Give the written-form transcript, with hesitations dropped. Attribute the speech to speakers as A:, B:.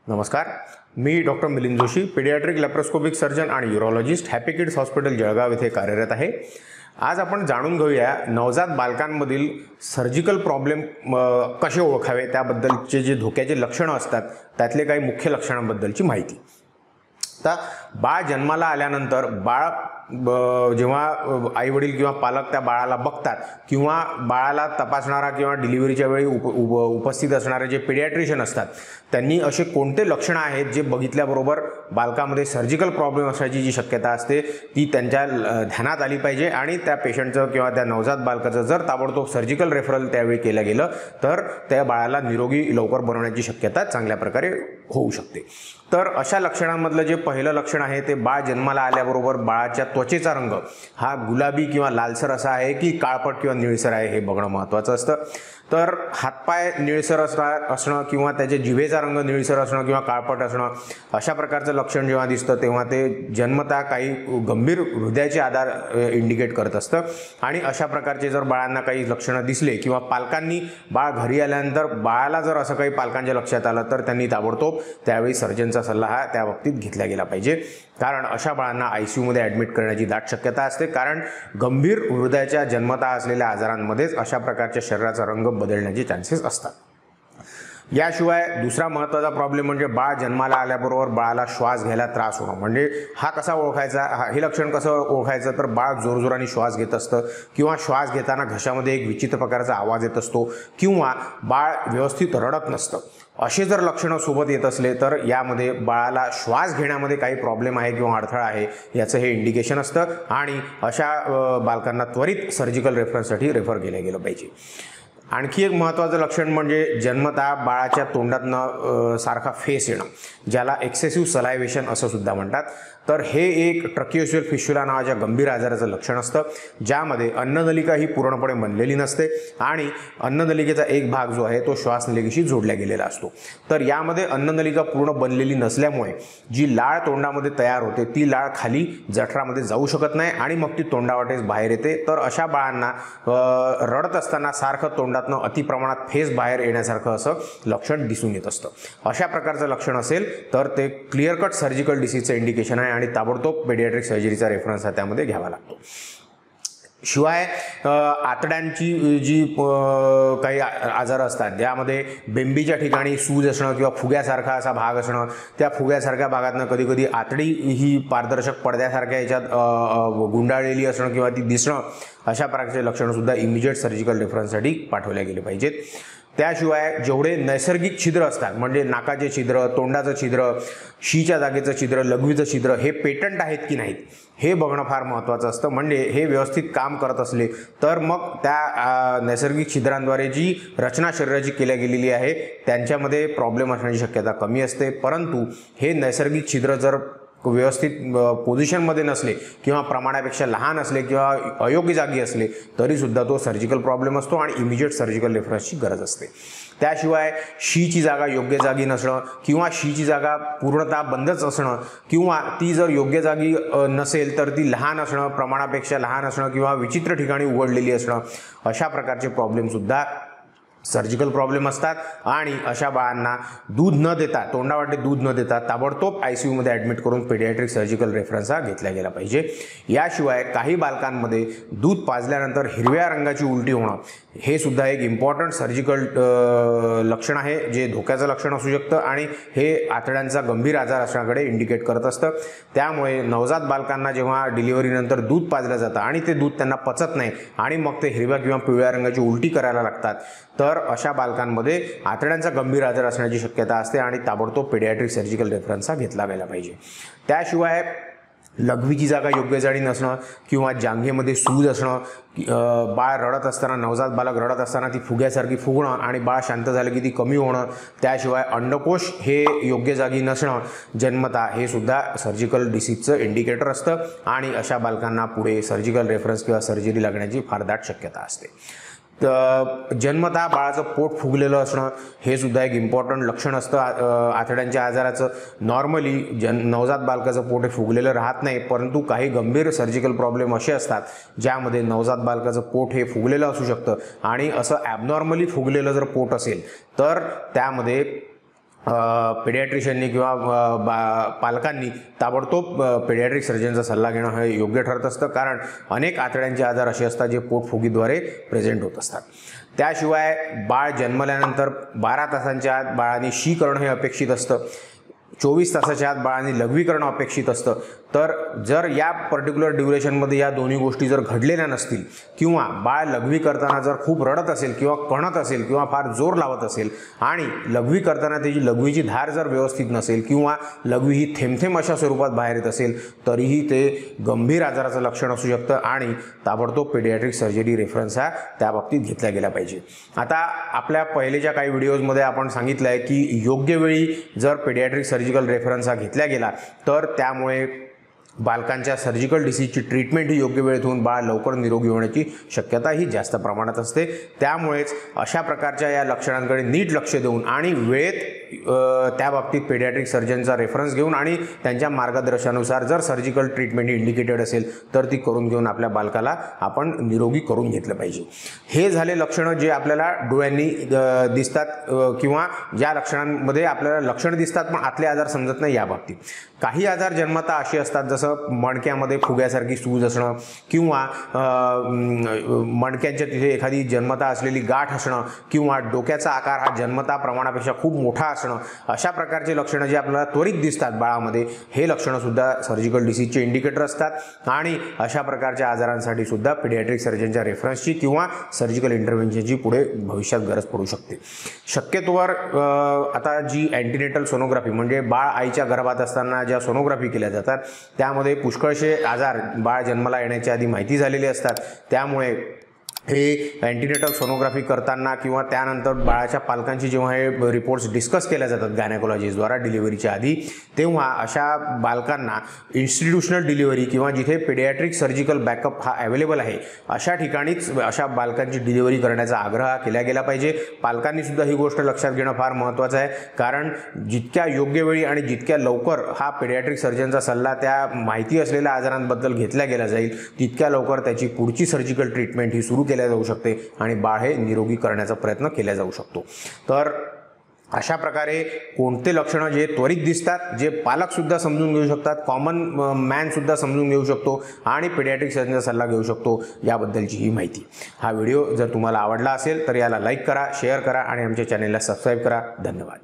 A: नमस्कार, मी doctor Milind Joshi, paediatric laparoscopic surgeon आणि urologist, happy kids hospital Jalgaon येथे कार्यरत आहे। आज आपण जाणून घेऊया नवजात बालकांमधील सर्जिकल प्रॉब्लेम कसे ओळखावे, त्याबद्दलचे जे धोक्याचे लक्षणं असतात त्यातले काही मुख्य लक्षणांबद्दलची माहिती। आता बाळ जन्माला आल्यानंतर बाळ जेव्हा आई वडील किंवा पालक त्या बाळाला बघतात किंवा बाळाला तपासणारा किंवा डिलिव्हरीच्या वेळी उपस्थित असणारे जे पेडियाट्रिशियन असतात त्यांनी असे कोणते लक्षणं आहेत जे बघितल्याबरोबर बालकामध्ये सर्जिकल प्रॉब्लेम असण्याची जी शक्यता असते ती त्यांच्या ध्यानात आली पाहिजे आणि त्या पेशंटचं किंवा त्या नवजात बालकाचं जर ताबडतोब सर्जिकल रेफरल त्यावेळी केलं गेलं तर त्या बाळाला निरोगी लवकर बनवण्याची शक्यता चांगल्या प्रकारे होऊ शकते। तर अशा लक्षणांमधलं जे पहिलं लक्षण आहे ते बाळ जन्माला आल्याबरोबर बाळाच्या त्वचेचा रंग हा गुलाबी किंवा लालसर असा आहे की काळपट किंवा निळसर आहे हे बघणं महत्त्वाचं असतं। तर हातपाय निळसर असणं किंवा त्याचे जिभेचा रंग निळसर असणं किंवा काळपट असणं अशा प्रकारचं लक्षण जेव्हा दिसतं तेव्हा ते जन्मतः काही गंभीर हृदयाचे आजार इंडिकेट करत असतं आणि अशा प्रकारचे जर बाळांना काही लक्षणं दिसले किंवा पालकांनी बाळ घरी आल्यानंतर बाळाला जर असं काही पालकांच्या लक्षात आलं तर त्यांनी ताबडतोब त्यावेळी सर्जनचा सल्ला हा त्या बाबतीत घेतला गेला पाहिजे, कारण अशा बाळांना ICUमध्ये ॲडमिट करण्याची दाट शक्यता असते, कारण गंभीर हृदयाच्या जन्मतः असलेल्या आजारांमध्येच अशा प्रकारच्या शरीराचा रंग बदलण्याचे चान्सेस असतात। याशिवाय दुसरा महत्त्वाचा प्रॉब्लेम म्हणजे बाळ जन्माला आल्याबरोबर बाळाला श्वास घ्यायला त्रास होणं। म्हणजे हा कसा ओळखायचा, हे लक्षण कसं ओळखायचं तर बाळ जोरजोराने श्वास घेत असतं किंवा श्वास घेताना घशामध्ये एक विचित्र प्रकारचा आवाज येत असतो किंवा बाळ व्यवस्थित रडत नसतं। असे जर लक्षणं सोबत येत असले तर यामध्ये बाळाला श्वास घेण्यामध्ये काही प्रॉब्लेम आहे किंवा अडथळा आहे याचं हे इंडिकेशन असतं आणि अशा बालकांना त्वरित सर्जिकल रेफरन्ससाठी रेफर केलं गेलं पाहिजे। आणखी एक महत्त्वाचं लक्षण म्हणजे जन्मतः बाळाच्या तोंडातनं सारखा फेस येणं, ज्याला एक्सेसिव्ह सलायवेशन असं सुद्धा म्हणतात। तर हे एक ट्रकियोस्युअल फिस्टुला नावाच्या गंभीर आजाराचं लक्षण असतं, ज्यामध्ये अन्ननलिका ही पूर्णपणे बनलेली नसते आणि अन्ननलिकेचा एक भाग जो आहे तो श्वासनलिकेशी जोडला गेलेला असतो। तर यामध्ये अन्ननलिका पूर्ण बनलेली नसल्यामुळे जी लाळ तोंडामध्ये तयार होते ती लाळ खाली जठरामध्ये जाऊ शकत नाही आणि मग ती तोंडावाटेच बाहेर येते। तर अशा बाळांना रडत असताना सारखं तोंडातनं अतिप्रमाणात फेस बाहेर येण्यासारखं असं लक्षण दिसून येत असतं। अशा प्रकारचं लक्षण असेल तर ते क्लिअर कट सर्जिकल डिसीजचं इंडिकेशन आहे आणि ताबडतोब पेडियाट्रिक सर्जरीचा रेफरन्स हा त्यामध्ये घ्यावा लागतो। शिवाय आतड्यांची जी काही आजार असतात ज्यामध्ये बेंबीच्या ठिकाणी सूज असणं किंवा फुग्यासारखा असा भाग असणं, त्या फुग्यासारख्या भागातनं कधीकधी आतडी ही पारदर्शक पडद्यासारख्या याच्यात गुंडाळलेली असणं किंवा ती दिसणं, अशा प्रकारचे लक्षणंसुद्धा इमिजिएट सर्जिकल रेफरन्ससाठी पाठवल्या गेले पाहिजेत। त्याशिवाय जेवढे नैसर्गिक छिद्र असतात म्हणजे नाकाचे छिद्र, तोंडाचं छिद्र, शीच्या जागेचं छिद्र, लघवीचं छिद्र हे पेटंट आहेत की नाहीत हे बघणं फार महत्त्वाचं असतं। म्हणजे हे व्यवस्थित काम करत असले तर मग त्या नैसर्गिक छिद्रांद्वारे जी रचना शरीराची केल्या गेलेली आहे त्यांच्यामध्ये प्रॉब्लेम असण्याची शक्यता कमी असते, परंतु हे नैसर्गिक छिद्र जर व्यवस्थित पोझिशनमध्ये नसले किंवा प्रमाणापेक्षा लहान असले किंवा अयोग्य जागी असले तरीसुद्धा तो सर्जिकल प्रॉब्लेम असतो आणि इमिजिएट सर्जिकल रेफरन्सची गरज असते। त्याशिवाय शीची जागा योग्य जागी नसणं किंवा शीची जागा पूर्णतः बंदच असणं किंवा ती जर योग्य जागी नसेल तर ती लहान असणं, प्रमाणापेक्षा लहान असणं किंवा विचित्र ठिकाणी उघडलेली असणं, अशा प्रकारचे प्रॉब्लेमसुद्धा सर्जिकल प्रॉब्लेम असतात आणि अशा बाळांना दूध न देता, तोंडावाटे दूध न देता ताबडतोब ICUमध्ये ॲडमिट करून पेडियाट्रिक सर्जिकल रेफरन्स हा घेतला गेला पाहिजे। याशिवाय काही बालकांमध्ये दूध पाजल्यानंतर हिरव्या रंगाची उलटी होणं हे सुद्धा एक इम्पॉर्टंट सर्जिकल लक्षण आहे जे धोक्याचं लक्षण असू शकतं आणि हे आतड्यांचा गंभीर आजार असण्याकडे इंडिकेट करत असतं। त्यामुळे नवजात बालकांना जेव्हा डिलिव्हरीनंतर दूध पाजलं जातं आणि ते दूध त्यांना पचत नाही आणि मग ते हिरव्या किंवा पिवळ्या रंगाची उलटी करायला लागतात तर अशा बालकांमध्ये आतड्यांचा गंभीर आजार असण्याची शक्यता असते आणि ताबडतोब पेडियाट्रिक सर्जिकल रेफरन्स हा घेतला गेला पाहिजे। त्याशिवाय लघवीची जागा योग्य जागी नसणं किंवा जांघेमध्ये सूज असणं, बाळ रडत असताना, नवजात बालक रडत असताना ती फुग्यासारखी फुगणं आणि बाळ शांत झालं की ती कमी होणं, त्याशिवाय अंडकोश हे योग्य जागी नसणं जन्मतः हे सुद्धा सर्जिकल डिसीजचं इंडिकेटर असतं आणि अशा बालकांना पुढे सर्जिकल रेफरन्स किंवा सर्जरी लागण्याची फार दाट शक्यता असते। जन्मतः बाळाचं पोट फुगलेलं असणं हे सुद्धा एक इम्पॉर्टंट लक्षण असतं आतड्यांच्या आजाराचं। नॉर्मली नवजात बालकाचं पोट हे फुगलेलं राहत नाही, परंतु काही गंभीर सर्जिकल प्रॉब्लेम असे असतात ज्यामध्ये नवजात बालकाचं पोट हे फुगलेलं असू शकतं आणि असं ॲबनॉर्मली फुगलेलं जर पोट असेल तर त्यामध्ये पेडियाट्रिशियननी किंवा पालकांनी ताबडतोब पेडियाट्रिक सर्जनचा सल्ला घेणं हे योग्य ठरत असतं, कारण अनेक आतड्यांचे आजार असे असतात जे पोटफुगीद्वारे प्रेझेंट होत असतात. त्याशिवाय बाळ जन्मल्यानंतर 12 तासांच्या आत बाळाने शी करणं हे अपेक्षित असतं. 24 तासाच्या आत बाळाने लघवी करणं अपेक्षित असतं. तर जर या पर्टिक्युलर ड्युरेशनमध्ये या दोन्ही गोष्टी जर घडलेल्या नसतील किंवा बाळ लघवी करताना जर खूप रडत असेल किंवा कणत असेल किंवा फार जोर लावत असेल आणि लघवी करताना त्याची लघवीची धार जर व्यवस्थित नसेल किंवा लघवी ही थेंब अशा स्वरूपात बाहेर येत असेल, तरीही ते गंभीर आजाराचं लक्षण असू शकतं आणि ताबडतोब पेडियाट्रिक सर्जरी रेफरन्स हा त्या बाबतीत घेतला गेला पाहिजे. आता आपल्या पहिलेच्या काही व्हिडिओजमध्ये आपण सांगितलं आहे की योग्य वेळी जर पेडियाट्रिक सर्जिकल रेफरन्स हा घेतला गेला तर त्यामुळे बालकांच्या सर्जिकल डिसीजची ट्रीटमेंट ही योग्य वेळेत होऊन बाळ लवकर निरोगी होण्याची शक्यता ही जास्त प्रमाणात असते. त्यामुळेच अशा प्रकारच्या या लक्षणांकडे नीट लक्ष देऊन आणि वेळेत त्या बाबतीत पेडियाट्रिक सर्जनचा रेफरन्स घेऊन आणि त्यांच्या मार्गदर्शनानुसार जर सर्जिकल ट्रीटमेंट इंडिकेटेड असेल तर ती करून घेऊन आपल्या बालकाला आपण निरोगी करून घेतलं पाहिजे. हे झाले लक्षणं जे आपल्याला डोळ्यांनी दिसतात किंवा ज्या लक्षणांमध्ये आपल्याला लक्षणं दिसतात पण आतले आजार समजत नाही. या बाबतीत काही आजार जन्मता असे असतात, जसं मणक्यामध्ये फुग्यासारखी सूज असणं किंवा मणक्यांच्या तिथे एखादी जन्मता असलेली गाठ असणं किंवा डोक्याचा आकार हा जन्मता प्रमाणापेक्षा खूप मोठा असणं, अशा प्रकारचे लक्षणं जे आपल्याला त्वरित दिसतात बाळामध्ये, हे लक्षणं सुद्धा सर्जिकल डिसीजचे इंडिकेटर असतात आणि अशा प्रकारच्या आजारांसाठी सुद्धा पेडियाट्रिक सर्जनच्या रेफरन्सची किंवा सर्जिकल इंटरव्हेन्शनची पुढे भविष्यात गरज पडू शकते. शक्यतोवर आता जी अँटीनेटल सोनोग्राफी म्हणजे बाळ आईच्या गर्भात असताना ज्या सोनोग्राफी केल्या जातात त्यामध्ये पुष्कळसे आजार बाळ जन्माला येण्याच्या आधी माहिती झालेले असतात. त्यामुळे हे अँटीनेटल सोनोग्राफी करताना किंवा त्यानंतर बाळाच्या पालकांची जेव्हा हे रिपोर्ट्स डिस्कस केल्या जातात गायनेकोलॉजिस्टद्वारा डिलिव्हरीच्या आधी, तेव्हा अशा बालकांना इन्स्टिट्यूशनल डिलिव्हरी किंवा जिथे पेडियाट्रिक सर्जिकल बॅकअप हा अवेलेबल आहे अशा ठिकाणीच अशा बालकांची डिलिव्हरी करण्याचा आग्रह केला गेला पाहिजे. पालकांनी सुद्धा ही गोष्ट लक्षात घेणं फार महत्त्वाचं आहे, कारण जितक्या योग्य वेळी आणि जितक्या लवकर हा पेडियाट्रिक सर्जनचा सल्ला त्या माहिती असलेल्या आजारांबद्दल घेतला गेला जाईल तितक्या लवकर त्याची पुढची सर्जिकल ट्रीटमेंट ही सुरू केल्या जाऊ शकते आणि बाळ हे निरोगी करण्याचा प्रयत्न केला जाऊ शकतो. तर अशा प्रकारे कोणते लक्षणं जे त्वरित दिसतात, जे पालकसुद्धा समजून घेऊ शकतात, कॉमन मॅनसुद्धा समजून घेऊ शकतो आणि पेडियाट्रिक सर्जनचा सल्ला घेऊ शकतो, याबद्दलची ही माहिती. हा व्हिडिओ जर तुम्हाला आवडला असेल तर याला लाईक करा, शेअर करा आणि आमच्या चॅनेलला सबस्क्राईब करा. धन्यवाद.